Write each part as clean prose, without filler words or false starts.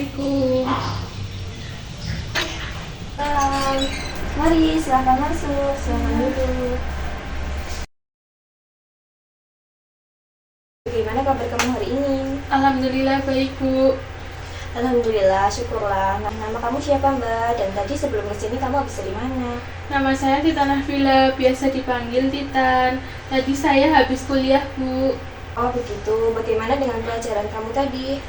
Assalamualaikum. Hai, mari silahkan masuk, silahkan duduk. Bagaimana kabar kamu hari ini? Alhamdulillah baik, Bu. Alhamdulillah, syukurlah. Nah, nama kamu siapa Mbak? Dan tadi sebelum kesini kamu habis dari mana? Nama saya Titan Nafila, biasa dipanggil Titan. Tadi saya habis kuliah, Bu. Oh begitu, bagaimana dengan pelajaran kamu tadi?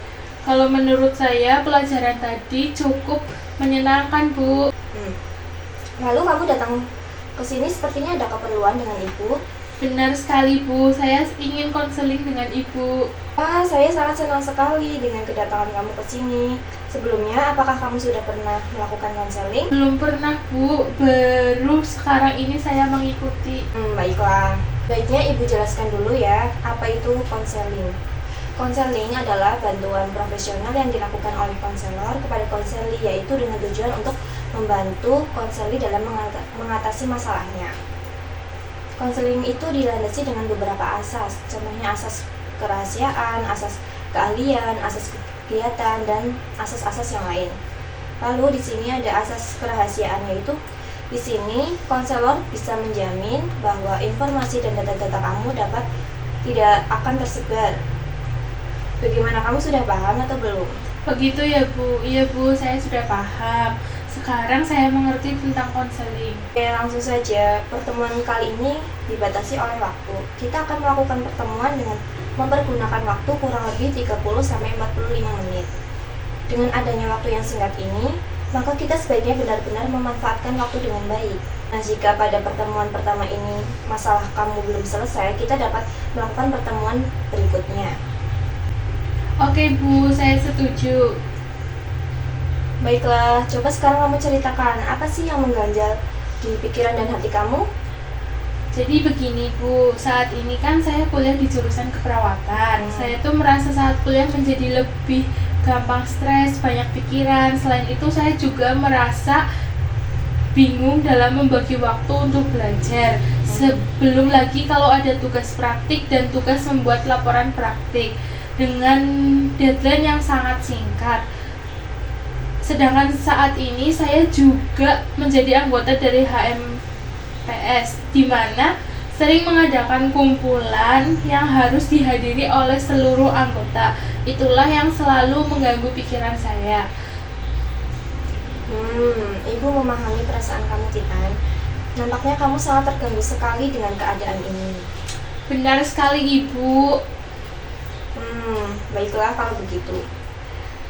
Kalau menurut saya pelajaran tadi cukup menyenangkan, Bu. Lalu kamu datang ke sini sepertinya ada keperluan dengan ibu? Benar sekali, Bu. Saya ingin konseling dengan Ibu. Wah, saya sangat senang sekali dengan kedatangan kamu ke sini. Sebelumnya, apakah kamu sudah pernah melakukan konseling? Belum pernah, Bu. Baru sekarang ini saya mengikuti. Baiklah. Baiknya Ibu jelaskan dulu ya, apa itu konseling. Konseling adalah bantuan profesional yang dilakukan oleh konselor kepada konseli, yaitu dengan tujuan untuk membantu konseli dalam mengatasi masalahnya. Konseling itu dilandasi dengan beberapa asas, contohnya asas kerahasiaan, asas keahlian, asas kegiatan, dan asas-asas yang lain. Lalu di sini ada asas kerahasiaan, yaitu di sini konselor bisa menjamin bahwa informasi dan data-data kamu tidak akan tersebar. Bagaimana, kamu sudah paham atau belum? Begitu ya, Bu. Iya, Bu, saya sudah paham. Sekarang saya mengerti tentang konseling. Oke, langsung saja. Pertemuan kali ini dibatasi oleh waktu. Kita akan melakukan pertemuan dengan mempergunakan waktu kurang lebih 30-45 menit. Dengan adanya waktu yang singkat ini, maka kita sebaiknya benar-benar memanfaatkan waktu dengan baik. Nah, jika pada pertemuan pertama ini masalah kamu belum selesai, kita dapat melakukan pertemuan berikutnya. Oke, Bu, saya setuju. Baiklah, coba sekarang kamu ceritakan apa sih yang mengganjal di pikiran dan hati kamu? Jadi begini, Bu, saat ini kan saya kuliah di jurusan keperawatan. Saya tuh merasa saat kuliah menjadi lebih gampang stres, banyak pikiran. Selain itu saya juga merasa bingung dalam membagi waktu untuk belajar. Sebelum lagi kalau ada tugas praktik dan tugas membuat laporan praktik dengan deadline yang sangat singkat. Sedangkan saat ini saya juga menjadi anggota dari HMPS, di mana sering mengadakan kumpulan yang harus dihadiri oleh seluruh anggota. Itulah yang selalu mengganggu pikiran saya. Ibu memahami perasaan kamu, Titan. Nampaknya kamu sangat terganggu sekali dengan keadaan ini. Benar sekali, Ibu. Baiklah kalau begitu.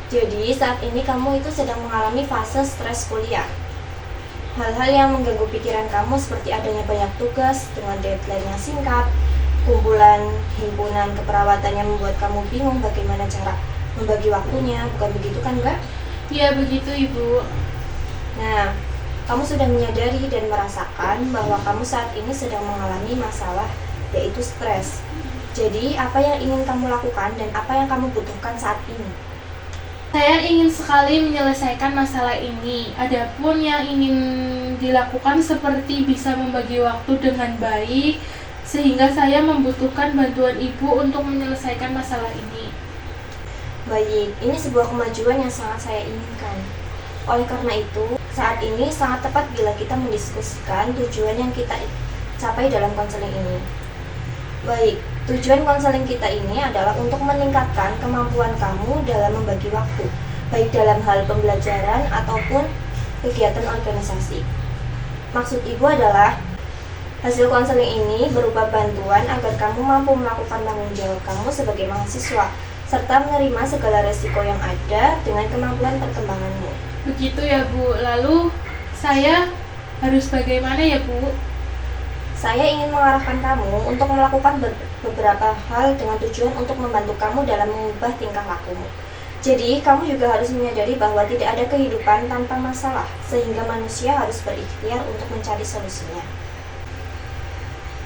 Jadi saat ini kamu itu sedang mengalami fase stres kuliah. Hal-hal yang mengganggu pikiran kamu seperti adanya banyak tugas dengan deadline yang singkat, kumpulan himpunan keperawatan yang membuat kamu bingung bagaimana cara membagi waktunya, bukan begitu kan, Mbak? Ya, begitu, Ibu. Nah, kamu sudah menyadari dan merasakan bahwa kamu saat ini sedang mengalami masalah, yaitu stres. Jadi, apa yang ingin kamu lakukan dan apa yang kamu butuhkan saat ini? Saya ingin sekali menyelesaikan masalah ini. Adapun yang ingin dilakukan seperti bisa membagi waktu dengan baik, sehingga saya membutuhkan bantuan Ibu untuk menyelesaikan masalah ini. Baik, ini sebuah kemajuan yang sangat saya inginkan. Oleh karena itu, saat ini sangat tepat bila kita mendiskusikan tujuan yang kita capai dalam konseling ini. Baik, tujuan konseling kita ini adalah untuk meningkatkan kemampuan kamu dalam membagi waktu, baik dalam hal pembelajaran ataupun kegiatan organisasi. Maksud Ibu adalah hasil konseling ini berupa bantuan agar kamu mampu melakukan tanggung jawab kamu sebagai mahasiswa, serta menerima segala resiko yang ada dengan kemampuan perkembanganmu. Begitu ya, Bu. Lalu saya harus bagaimana ya, Bu? Saya ingin mengarahkan kamu untuk melakukan beberapa hal dengan tujuan untuk membantu kamu dalam mengubah tingkah lakumu. Jadi, kamu juga harus menyadari bahwa tidak ada kehidupan tanpa masalah, sehingga manusia harus berikhtiar untuk mencari solusinya.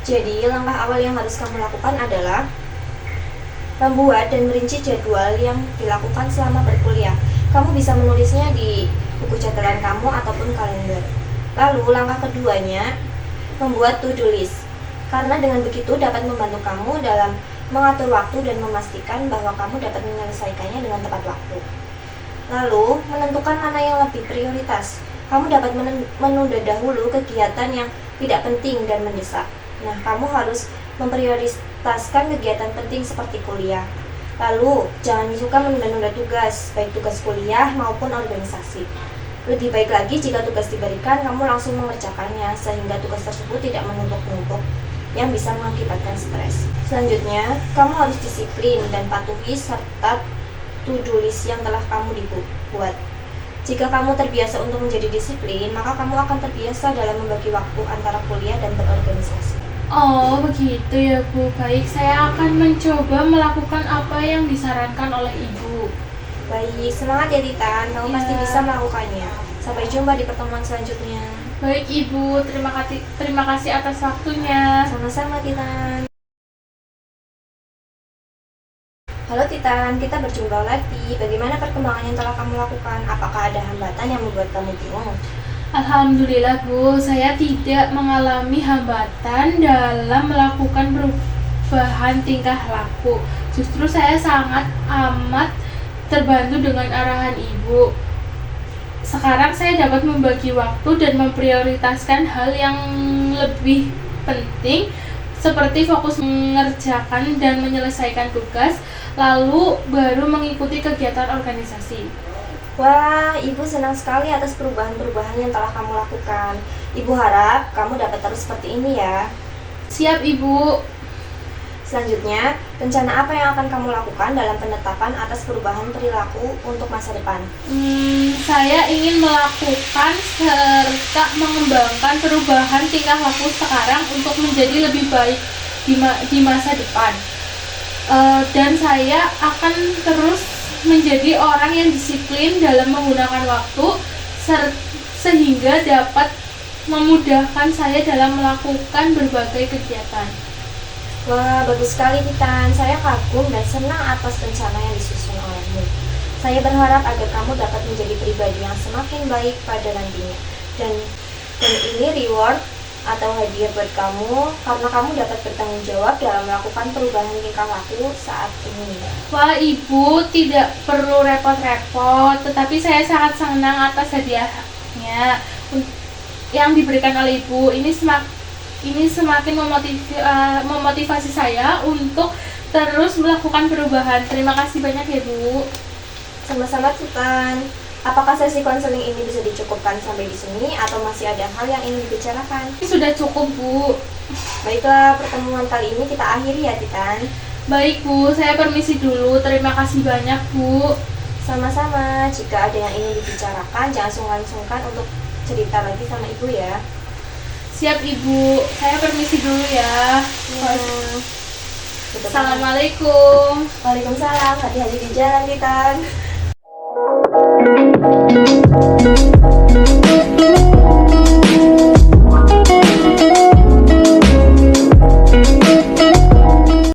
Jadi, langkah awal yang harus kamu lakukan adalah membuat dan merinci jadwal yang dilakukan selama berkuliah. Kamu bisa menulisnya di buku catatan kamu ataupun kalender. Lalu, langkah keduanya, membuat to-do list, karena dengan begitu dapat membantu kamu dalam mengatur waktu dan memastikan bahwa kamu dapat menyelesaikannya dengan tepat waktu. Lalu, menentukan mana yang lebih prioritas. Kamu dapat menunda dahulu kegiatan yang tidak penting dan mendesak. Nah, kamu harus memprioritaskan kegiatan penting seperti kuliah. Lalu, jangan suka menunda-nunda tugas, baik tugas kuliah maupun organisasi. Lebih baik lagi jika tugas diberikan, kamu langsung mengerjakannya, sehingga tugas tersebut tidak menumpuk-numpuk yang bisa mengakibatkan stres. Selanjutnya, kamu harus disiplin dan patuhi serta to-do list yang telah kamu dibuat. Jika kamu terbiasa untuk menjadi disiplin, maka kamu akan terbiasa dalam membagi waktu antara kuliah dan berorganisasi. Oh, begitu ya Bu. Baik, saya akan mencoba melakukan apa yang disarankan oleh Ibu. Baik, semangat ya Titan, kamu Ya. pasti bisa melakukannya. Sampai jumpa di pertemuan selanjutnya. Baik Ibu, terima kasih atas waktunya. Sama-sama Titan. Halo Titan, kita berjumpa lagi. Bagaimana perkembangan yang telah kamu lakukan? Apakah ada hambatan yang membuat kamu bingung? Alhamdulillah Bu, saya tidak mengalami hambatan dalam melakukan perubahan tingkah laku. Justru saya sangat amat terbantu dengan arahan Ibu. Sekarang saya dapat membagi waktu dan memprioritaskan hal yang lebih penting, seperti fokus mengerjakan dan menyelesaikan tugas, lalu baru mengikuti kegiatan organisasi. Wah, Ibu senang sekali atas perubahan-perubahan yang telah kamu lakukan. Ibu harap kamu dapat terus seperti ini ya. Siap Ibu. Selanjutnya, rencana apa yang akan kamu lakukan dalam penetapan atas perubahan perilaku untuk masa depan? Saya ingin melakukan serta mengembangkan perubahan tingkah laku sekarang untuk menjadi lebih baik di masa depan. Dan saya akan terus menjadi orang yang disiplin dalam menggunakan waktu sehingga dapat memudahkan saya dalam melakukan berbagai kegiatan. Wah, bagus sekali Titan. Saya kagum dan senang atas rencana yang disusun olehmu. Saya berharap agar kamu dapat menjadi pribadi yang semakin baik pada nantinya. Dan ini reward atau hadiah buat kamu karena kamu dapat bertanggung jawab dalam melakukan perubahan tingkah laku saat ini. Wah Ibu, tidak perlu repot-repot, tetapi saya sangat senang atas hadiahnya yang diberikan oleh Ibu. Ini semakin memotivasi saya untuk terus melakukan perubahan. Terima kasih banyak ya Bu. Sama-sama Titan. Apakah sesi konseling ini bisa dicukupkan sampai di sini atau masih ada hal yang ingin dibicarakan? Ini sudah cukup Bu. Baiklah, pertemuan kali ini kita akhiri ya Titan. Baik Bu, saya permisi dulu. Terima kasih banyak Bu. Sama-sama, jika ada yang ingin dibicarakan jangan sungkan-sungkan untuk cerita lagi sama Ibu ya. Siap Ibu, saya permisi dulu ya. Assalamualaikum. Assalamualaikum. Waalaikumsalam, hati-hati di jalan Titan.